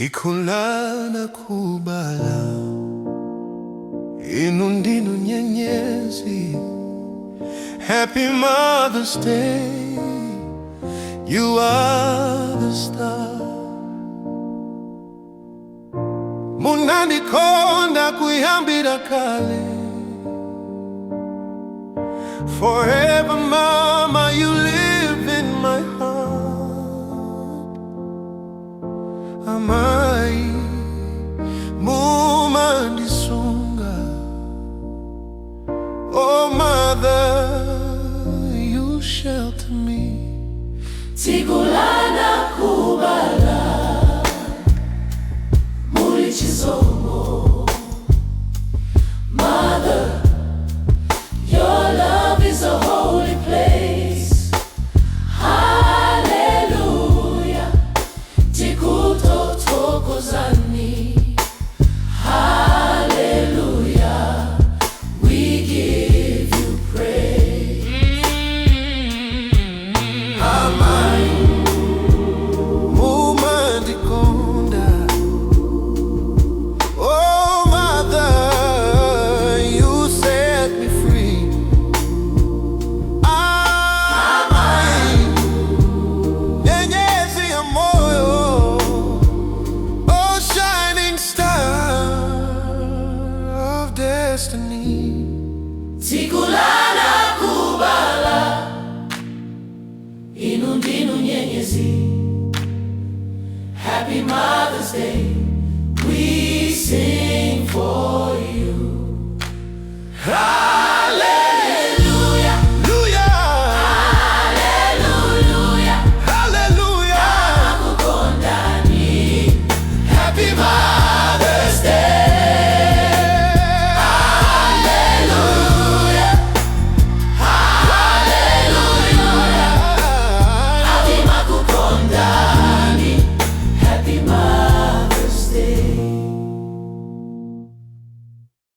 Tikulana kubala inundinu Nyenyezi. Happy Mother's Day, you are the star. Munandikonda kuyambira kale. Forever mama, you live in my heart. Amai mumandisunga. Oh mother, you shelter me. Tikulana kubala muli Chisomo. Mother, your love is a holy place. Hallelujah. Tikuto tokozani. Hallelujah. We give you praise. Amai mumandikonda. Oh mother, you set me free. Amai Nyenyezi ya moyo. Oh shining star of destiny. Tikulana kubala inundinu Nyenyezi. Happy Mother's Day, we sing for you.